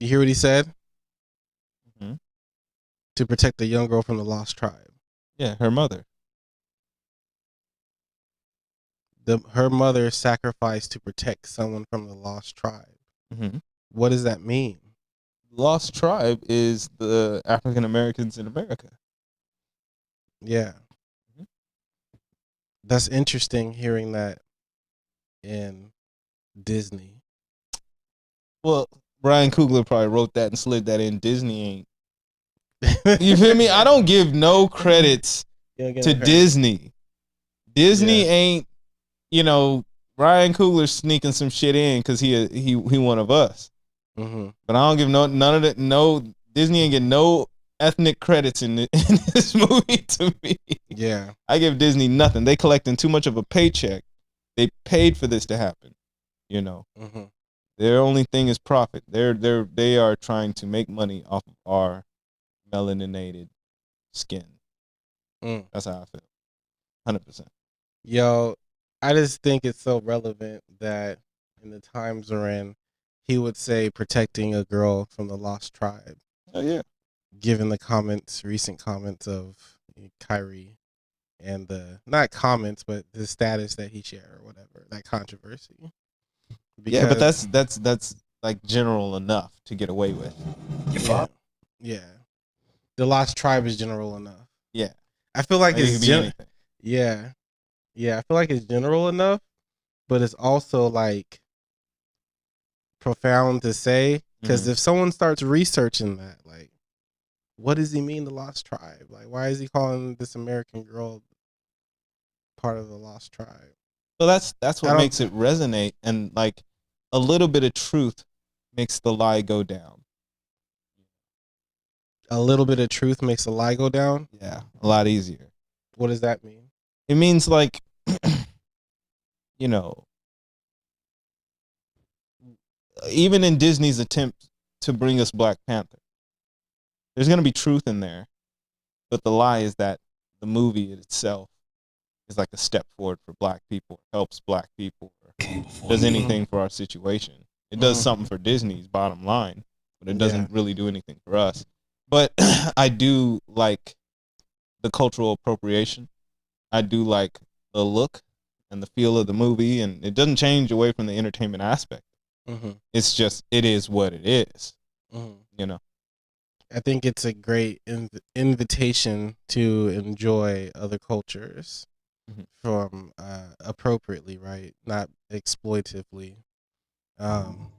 You hear what he said? Hmm. To protect the young girl from the lost tribe. Yeah, her mother. Her mother sacrificed to protect someone from the lost tribe. Hmm. What does that mean? Lost tribe is the African Americans in America. Yeah, Mhm. that's interesting hearing that in Disney. Well, Ryan Coogler probably wrote that and slid that in. Disney ain't. You feel me? I don't give no credits to Disney. Disney Yeah. ain't, you know, Ryan Coogler sneaking some shit in because he one of us. Mm-hmm. But I don't give none of that. No, Disney ain't get no ethnic credits in this movie to me. Yeah. I give Disney nothing. They collecting too much of a paycheck. They paid for this to happen. You know, Mm-hmm. their only thing is profit. They are trying to make money off of our melaninated skin. Mm. That's how I feel. 100%. Yo, I just think it's so relevant that in the times we're in, he would say protecting a girl from the lost tribe, Oh yeah. given the recent comments of Kyrie and the not comments, but the status that he shared or whatever, that controversy. Yeah, but Because that's like general enough to get away with. yeah, yeah, the lost tribe is general enough. Yeah. I feel like Like it it's could be anything. yeah, yeah. I feel like it's general enough, but it's also like profound to say because Mhm. if someone starts researching that, like, what does he mean the lost tribe? Like, why is he calling this American girl part of the lost tribe? So that's I what don't. makes it resonate, and like a little bit of truth makes the lie go down. A little bit of truth makes a lie go down. Yeah, a lot easier. What does that mean? It means like you know, even in Disney's attempt to bring us Black Panther, there's going to be truth in there, but the lie is that the movie itself is like a step forward for Black people, helps Black people, or does anything for our situation. It does something for Disney's bottom line, but it Yeah. doesn't really do anything for us. But I do like the cultural appropriation. I do like the look and the feel of the movie, and it doesn't change away from the entertainment aspect. Mm-hmm. It's just it is what it is, Mm-hmm. you know. I think it's a great invitation to enjoy other cultures Mhm. from appropriately, right? Not exploitatively. Um,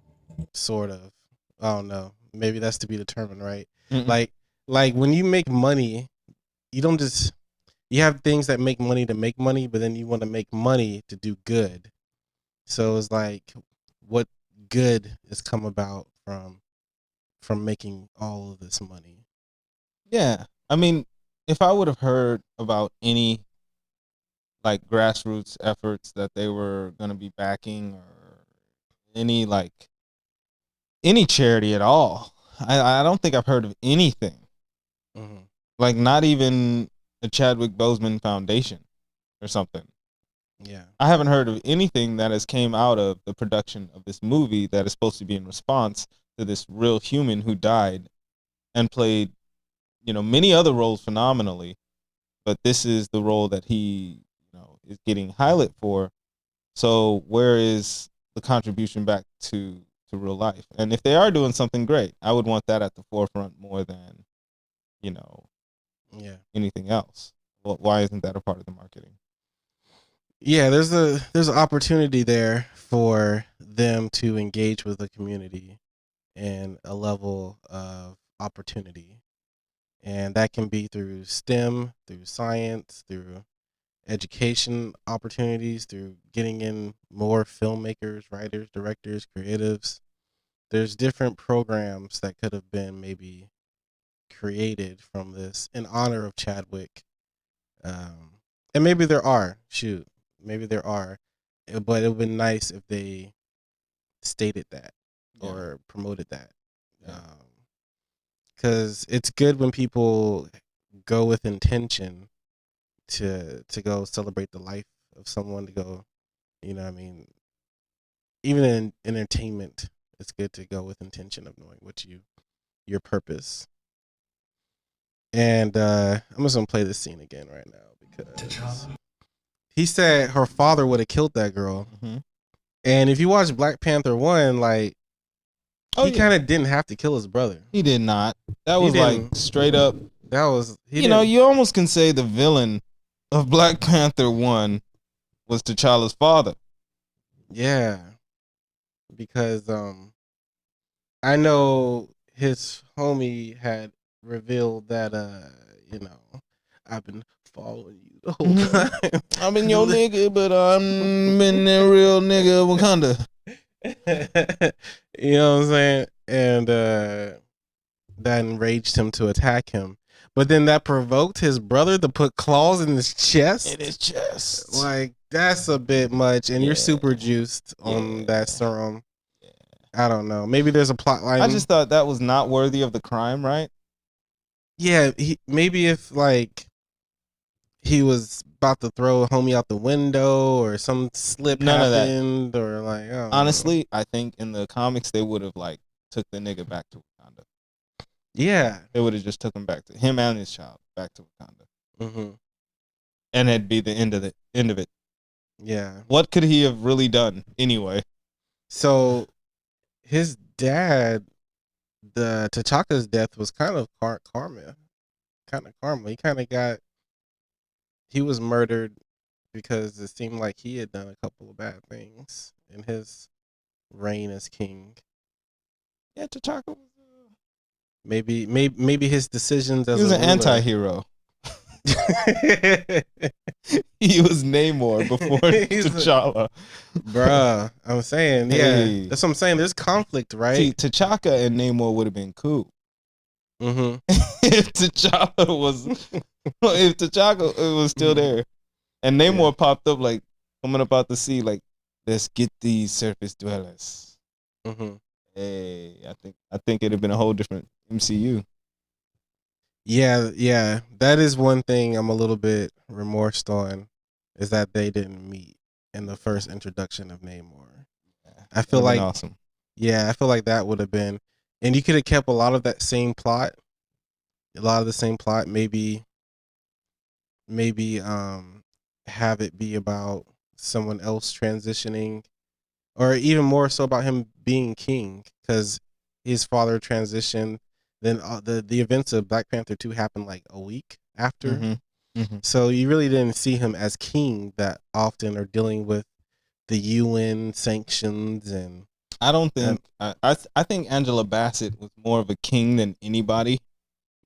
sort of. I don't know. Maybe that's to be determined, right? Mm-mm. Like, like when you make money, you don't just you have things that make money to make money, but then you want to make money to do good. So it's like, what good has come about from making all of this money? Yeah, I mean, if I would have heard about any like grassroots efforts that they were going to be backing, or any like any charity at all, I don't think I've heard of anything. Mm-hmm. Like not even the Chadwick Boseman Foundation or something. Yeah. I haven't heard of anything that has came out of the production of this movie that is supposed to be in response to this real human who died and played, many other roles phenomenally, but this is the role that he, is getting highlight for. So where is the contribution back to real life? And if they are doing something great, I would want that at the forefront more than, you know, Yeah. anything else. Well, why isn't that a part of the marketing? Yeah, there's an opportunity there for them to engage with the community and a level of opportunity. And that can be through STEM, through science, through education opportunities, through getting in more filmmakers, writers, directors, creatives. There's different programs that could have been maybe created from this in honor of Chadwick. And maybe there are, shoot, maybe there are, but it would be nice if they stated that Yeah. or promoted that. Yeah. Because it's good when people go with intention to go celebrate the life of someone, to go, you know what I mean, even in entertainment, it's good to go with intention of knowing your purpose. And I'm just gonna play this scene again right now because he said her father would have killed that girl. Mm-hmm. And if you watch Black Panther 1, like he kind of didn't have to kill his brother. He did not. That was like straight up. That was you almost can say the villain of Black Panther 1 was T'Challa's father. Yeah. Because I know his homie had revealed that I've been following you the whole time. I've been your nigga, but I'm been the real nigga of Wakanda. You know what I'm saying? And that enraged him to attack him. But then that provoked his brother to put claws in his chest. In his chest. Like, that's a bit much. And you're super juiced on that serum. Yeah. I don't know. Maybe there's a plot line. I just thought that was not worthy of the crime, right? Yeah. Maybe if, like, he was about to throw a homie out the window or some slip happened or, like, honestly, I think in the comics they would have, like, took the nigga back to Wakanda. Yeah. They would have just took him back to him and his child back to Wakanda. Mm-hmm. And it'd be the end of it. Yeah. What could he have really done anyway? So his dad, the T'Chaka's death was kind of karma. He was murdered because it seemed like he had done a couple of bad things in his reign as king. Yeah, T'Chaka was maybe his decisions as he was an anti-hero. He was Namor before T'Challa. Bruh, I'm saying, yeah. That's what I'm saying. There's conflict, right? See, T'Chaka and Namor would have been cool. Mm-hmm. If T'Chaka was still there, and Namor popped up like coming up out the sea, like, let's get these surface dwellers. Mm-hmm. Hey, I think it'd have been a whole different MCU. Yeah. That is one thing I'm a little bit remorsed on, is that they didn't meet in the first introduction of Namor. I feel like awesome. Yeah, I feel like that would have been, and you could have kept a lot of that same plot. Maybe have it be about someone else transitioning, or even more so about him being king, because his father transitioned. Then the events of Black Panther 2 happened like a week after. Mm-hmm. Mm-hmm. So you really didn't see him as king that often, or dealing with the UN sanctions. And I don't think I think Angela Bassett was more of a king than anybody.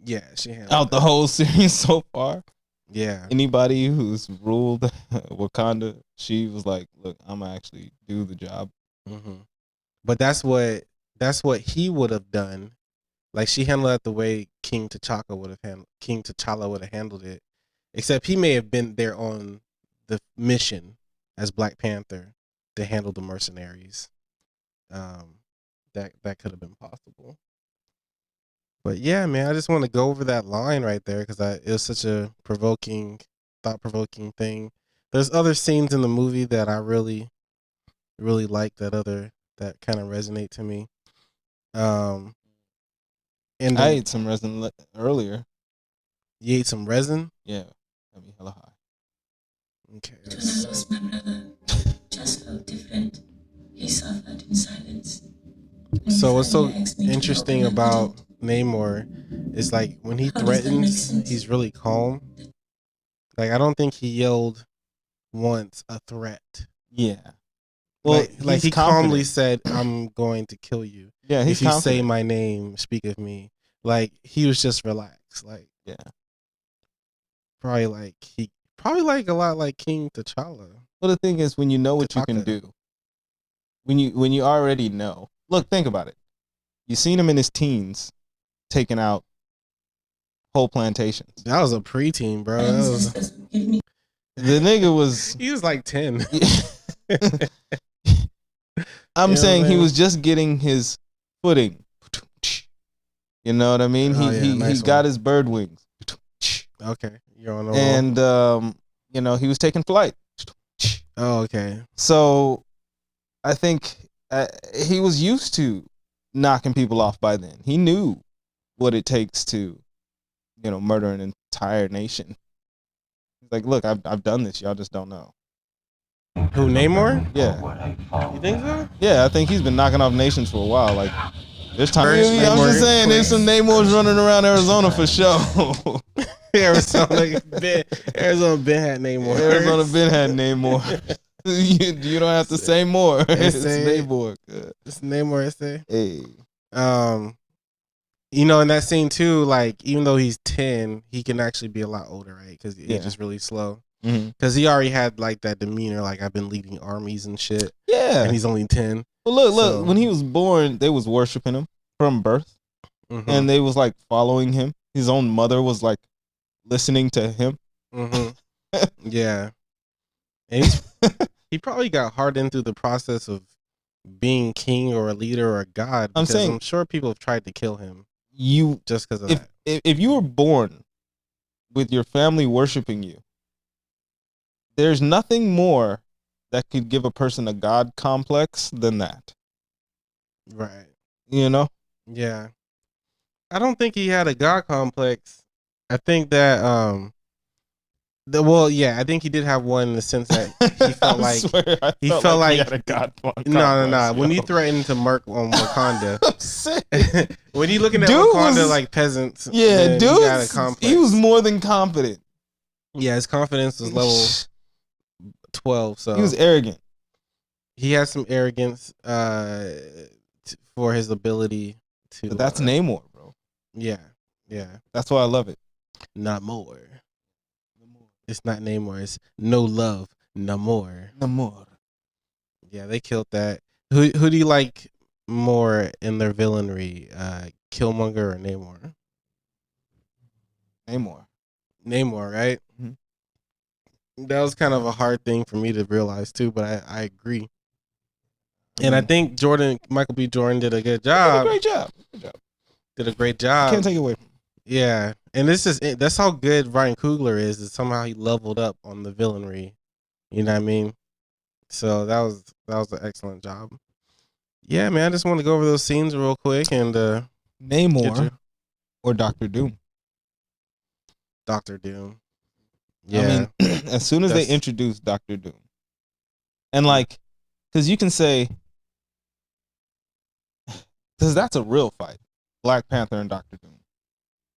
Yeah, she handled out the whole series so far. Yeah. Anybody who's ruled Wakanda, she was like, "Look, I'm gonna actually do the job." Mm-hmm. But that's what he would have done. Like, she handled it the way King T'Challa would have handled it. Except he may have been there on the mission as Black Panther to handle the mercenaries. That could have been possible. But yeah, man, I just want to go over that line right there because it was such a thought-provoking thing. There's other scenes in the movie that I really, really like that kind of resonate to me. And I ate some resin earlier. You ate some resin? Yeah, got me hella high. Okay. When I lost my brother, just felt different. He suffered in silence. So what's so interesting about Namor is, like, when he threatens, he's really calm. Like, I don't think he yelled once a threat. Yeah. Well, like he calmly said, "I'm going to kill you." Yeah, he's if you confident. say my name, speak of me. Like, he was just relaxed. Like, yeah, probably like a lot like King T'Challa. Well, the thing is, when you know what you can do, when you already know. Look, think about it. You seen him in his teens, taking out whole plantations. That was a preteen, bro. The nigga was. He was like 10. I'm saying he was just getting his footing. You know what I mean? He got his bird wings. Okay, you're on the and he was taking flight. Oh, okay. So, I think he was used to knocking people off by then. He knew what it takes to, murder an entire nation. He's like, look, I've done this. Y'all just don't know. Who, Namor? Yeah. You think so? Yeah, I think he's been knocking off nations for a while. Like, there's time. First I'm Namor just saying, there's some Namors running around Arizona for sure. Arizona been had Namor. Arizona been had Namor. You don't have to say more. It's Namor. It's Namor essay. Hey. In that scene too, like even though he's 10, he can actually be a lot older, right? Because he's just really slow. Because he already had like that demeanor, like I've been leading armies and shit. Yeah. And he's only 10. Well, look. When he was born, they was worshiping him from birth, and they was like following him. His own mother was like listening to him. Yeah. And he probably got hardened through the process of being king or a leader or a god. I'm sure people have tried to kill him. Just because of that. If you were born with your family worshiping you, there's nothing more that could give a person a god complex than that. Right. Yeah. I don't think he had a god complex. I think that I think he did have one in the sense that he felt he had a god complex. No. When he threatened to murk on Wakanda, when you looking at Wakanda like peasants, dude, he was more than confident. Yeah, his confidence was level 12. So he was arrogant. He had some arrogance for his ability to. But that's Namor, bro. Yeah. That's why I love it. Not more. It's not Namor. It's no love, Namor. Yeah, they killed that. Who do you like more in their villainry, Killmonger or Namor? Namor, right? That was kind of a hard thing for me to realize too, but I agree. And I think Michael B. Jordan did a good job. Did a great job. Can't take it away from him. Yeah, and that's how good Ryan Coogler is somehow he leveled up on the villainry. You know what I mean? So that was an excellent job. Yeah, man, I just want to go over those scenes real quick and Namor or Doctor Doom. Doctor Doom. Yeah. I mean, as soon as they introduced Doctor Doom, and like, because you can say, because that's a real fight, Black Panther and Doctor Doom.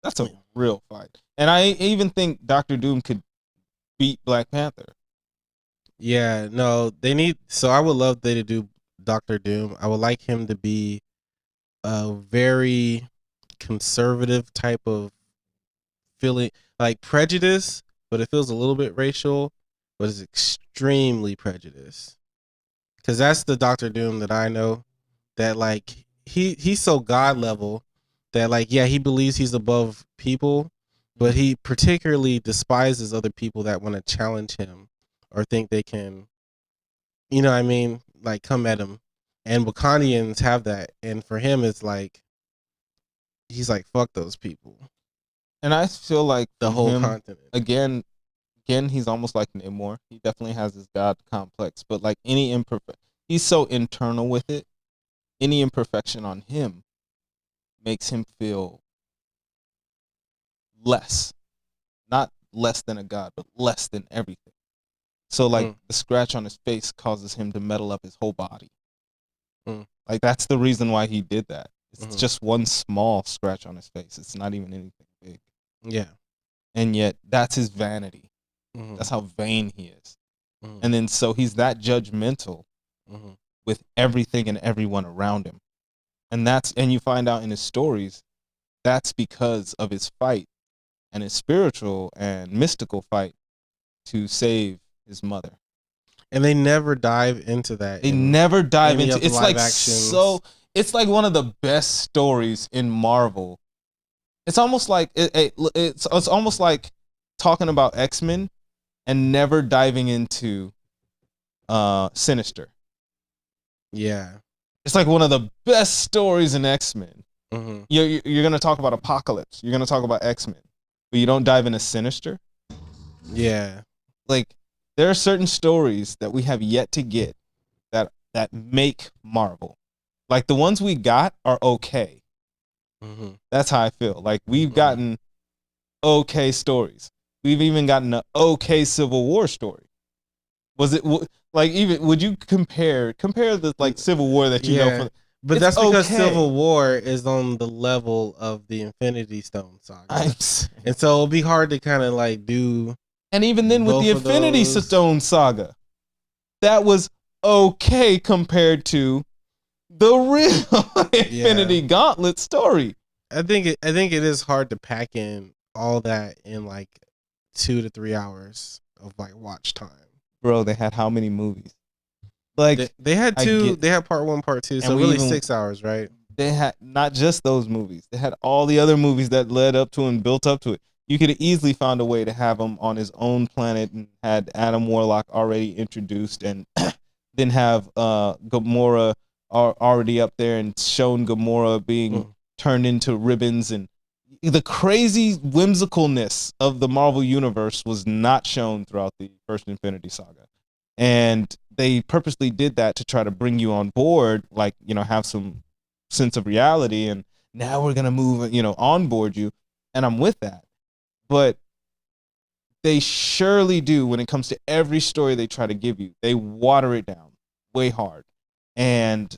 That's a real fight. And I even think Doctor Doom could beat Black Panther. Yeah, no, so I would love they to do Doctor Doom. I would like him to be a very conservative type of feeling, like prejudice, but it feels a little bit racial, but it's extremely prejudiced. Because that's the Doctor Doom that I know, that like he's so God level that like, yeah, he believes he's above people, but he particularly despises other people that want to challenge him or think they can, you know what I mean, like come at him. And Wakandians have that. And for him, it's like, he's like, fuck those people. And I feel like the whole continent. Again, he's almost like Namor. He definitely has this God complex, but like he's so internal with it. Any imperfection on him makes him feel less. Not less than a god, but less than everything. So like the scratch on his face causes him to metal up his whole body. Like that's the reason why he did that. It's just one small scratch on his face. It's not even anything big. Yeah. And yet that's his vanity. That's how vain he is. And then so he's that judgmental with everything and everyone around him. And you find out in his stories, that's because of his fight and his spiritual and mystical fight to save his mother. And they never dive into that. They never dive into it's like actions. It's like one of the best stories in Marvel. It's almost like it's almost like talking about X-Men and never diving into Sinister. Yeah. It's like one of the best stories in X-Men. You're going to talk about Apocalypse. You're going to talk about X-Men. But you don't dive into Sinister. Yeah. Like, there are certain stories that we have yet to get that that make Marvel. Like the ones we got are okay. Mm-hmm. That's how I feel. Like we've gotten okay stories. We've even gotten an okay Civil War story. Was it like even would you compare the like Civil War that you know Yeah, from? but It's that's because okay. Civil War is on the level of the Infinity Stone saga, I'm and so it'll be hard to kind of like do. And even then with both the of Infinity those. Stone saga, that was okay compared to the real Infinity Gauntlet story. I think it is hard to pack in all that in like 2 to 3 hours of like watch time. Bro, they had how many movies? Like They had two. They had part 1, part 2, so really 6 hours, right? They had not just those movies. They had all the other movies that led up to and built up to it. You could have easily found a way to have him on his own planet and had Adam Warlock already introduced, and then have Gamora already up there and shown Gamora being turned into ribbons. And the crazy whimsicalness of the Marvel Universe was not shown throughout the first Infinity Saga. And they purposely did that to try to bring you on board, like, you know, have some sense of reality, and now we're gonna move, you know, onboard you, and I'm with that. But they surely do when it comes to every story they try to give you. They water it down way hard, and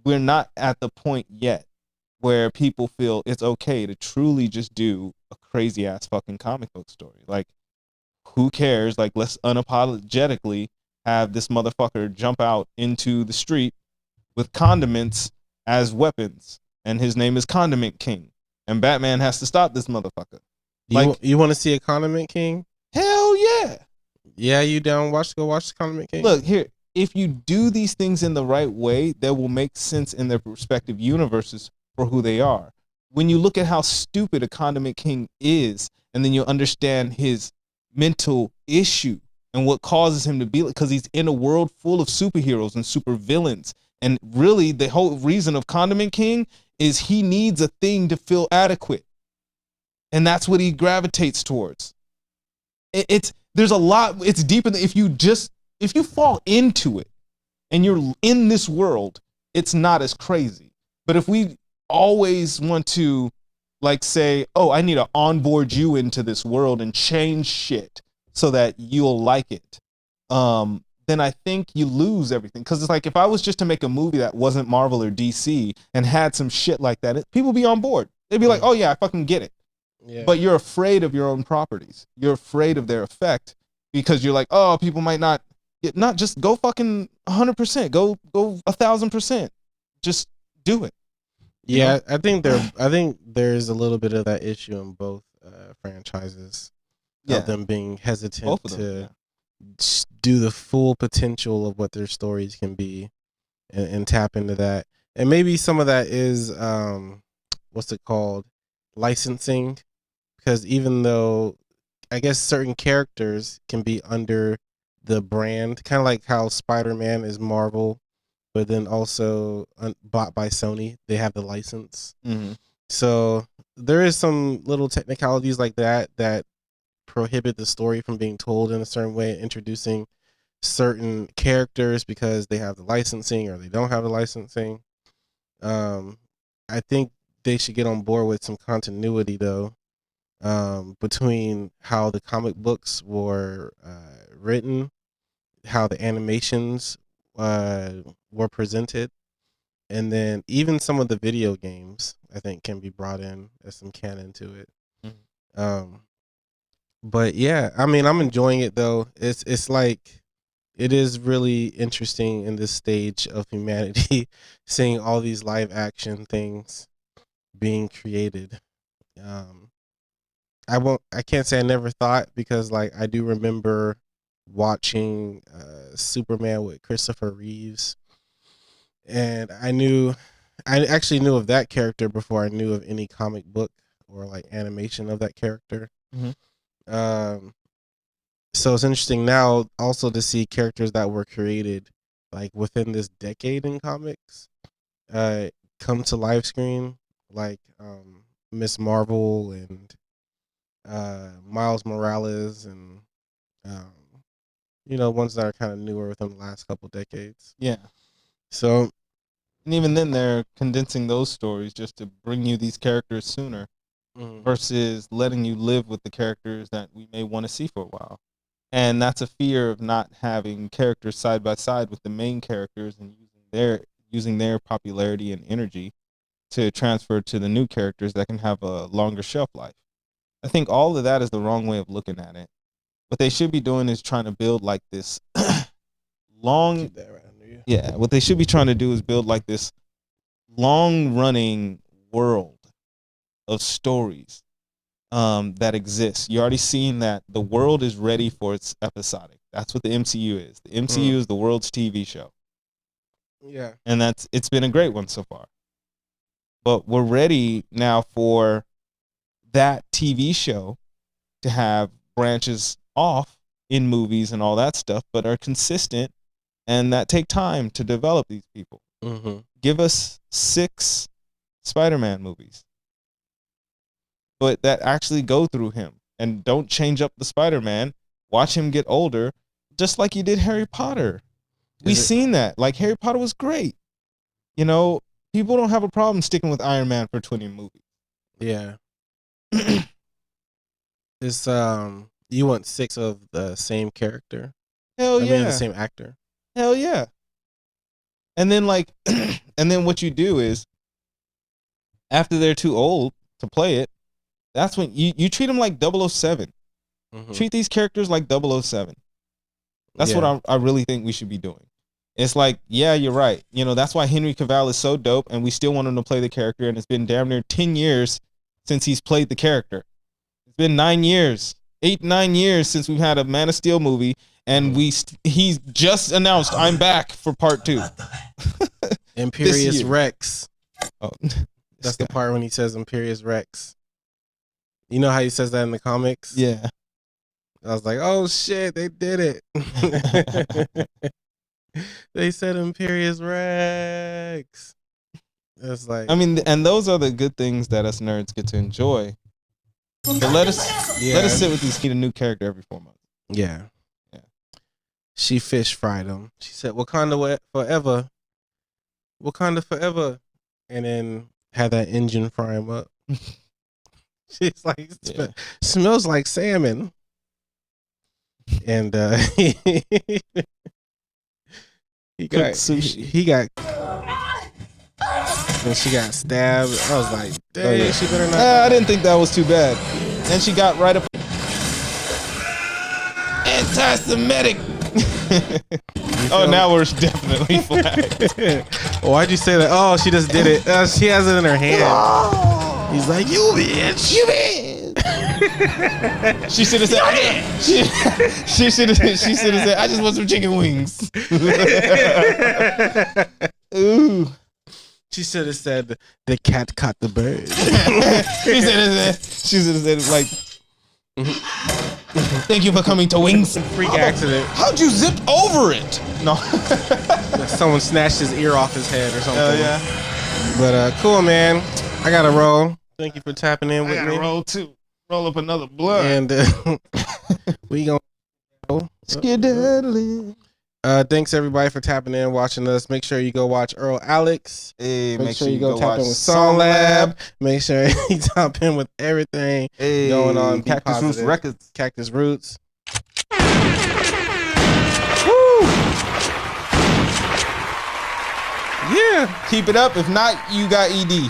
we're not at the point yet where people feel it's okay to truly just do a crazy ass fucking comic book story. Like, who cares? Like, let's unapologetically have this motherfucker jump out into the street with condiments as weapons, and his name is Condiment King, and Batman has to stop this motherfucker. Like, you want to see a Condiment King? Hell yeah. Yeah, you down? Go watch the Condiment King. Look here, if you do these things in the right way, they will make sense in their respective universes for who they are. When you look at how stupid a Condiment King is, and then you understand his mental issue and what causes him to be, because he's in a world full of superheroes and supervillains. And really, the whole reason of Condiment King is he needs a thing to feel adequate. And that's what he gravitates towards. There's a lot, it's deeper than, if you fall into it and you're in this world, it's not as crazy. But if we always want to like say, oh, I need to onboard you into this world and change shit so that you'll like it, then I think you lose everything. Because it's like, if I was just to make a movie that wasn't Marvel or DC and had some shit like that, people be on board. They'd be like, oh yeah, I fucking get it. Yeah. But you're afraid of your own properties. You're afraid of their effect because you're like, oh, people might not just go fucking 100%, go 1,000%. Just do it. Yeah, I think there's a little bit of that issue in both franchises. Yeah. Of them being hesitant to do the full potential of what their stories can be, and tap into that. And maybe some of that is what's it called? Licensing. Because even though I guess certain characters can be under the brand, kind of like how Spider-Man is Marvel, but then also bought by Sony, they have the license. Mm-hmm. So there is some little technicalities like that prohibit the story from being told in a certain way, introducing certain characters because they have the licensing or they don't have the licensing. I think they should get on board with some continuity though, between how the comic books were written, how the animations were presented, and then even some of the video games I think can be brought in as some canon to it. Mm-hmm. But yeah, I mean, I'm enjoying it though. It's like, it is really interesting in this stage of humanity, seeing all these live action things being created. I can't say I never thought, because like I do remember watching Superman with Christopher Reeves, and I actually knew of that character before I knew of any comic book or like animation of that character. Mm-hmm. So it's interesting now also to see characters that were created like within this decade in comics come to live screen, like Miss Marvel and Miles Morales, and ones that are kind of newer within the last couple decades. Yeah. So, And even then, they're condensing those stories just to bring you these characters sooner versus letting you live with the characters that we may want to see for a while. And that's a fear of not having characters side by side with the main characters and using their popularity and energy to transfer to the new characters that can have a longer shelf life. I think all of that is the wrong way of looking at it. What they should be doing is trying to build like this long. keep that right under you. Yeah, what they should be trying to do is build like this long-running world of stories that exists. You already seen that the world is ready for its episodic. That's what the MCU is. The MCU is the world's TV show. Yeah. And it's been a great one so far. But we're ready now for that TV show to have branches off in movies and all that stuff, but are consistent and that take time to develop these people. Give us 6 Spider-Man movies, but that actually go through him and don't change up the Spider-Man. Watch him get older, just like you did Harry Potter. We've seen that. Like, Harry Potter was great. You know, people don't have a problem sticking with Iron Man for 20 movies. Yeah. It's you want 6 of the same character? Hell yeah. I mean, the same actor. Hell yeah. And then like and then what you do is after they're too old to play it, that's when you treat them like 007. Treat these characters like 007. That's what I really think we should be doing. It's like, yeah, you're right. You know, that's why Henry Cavill is so dope and we still want him to play the character, and it's been damn near 10 years since he's played the character. It's been 9 years, 8-9 years since we've had a Man of Steel movie, and he's just announced I'm back for part 2. Imperious Rex. Oh, that's the part when he says Imperious Rex. You know how he says that in the comics? Yeah. I was like, oh shit, they did it. They said Imperious Rex. It's like, I mean, and those are the good things that us nerds get to enjoy. But let us sit with these. Need a new character every 4 months. Yeah. She fish fried him. She said, Wakanda forever. Wakanda forever. And then had that engine fry him up. She's like, smells like salmon. And he got sushi. He got, and she got stabbed. I was like, dang, she better not. I didn't think that was too bad. And she got right up. Anti-Semitic. Oh, now we're definitely flagged. Why'd you say that? Oh, she just did it. She has it in her hand. He's like, you bitch. You bitch. She should have said, she should have said, I just want some chicken wings. Ooh. She should have said, the cat caught the bird. She should have said, like, thank you for coming to Wings. Freak accident. How'd you zip over it? No. Someone snatched his ear off his head or something. Hell yeah. But cool, man. I gotta roll. Thank you for tapping in with me. I gotta roll too. Roll up another blunt. And we gonna skedaddling. Thanks everybody for tapping in, watching us. Make sure you go watch EarlAlex. Hey, make sure you go tap in with Song Lab. Make sure you tap in with everything going on. Cactus Roots Records. Cactus Roots. Woo! Yeah. Keep it up. If not, you got ED.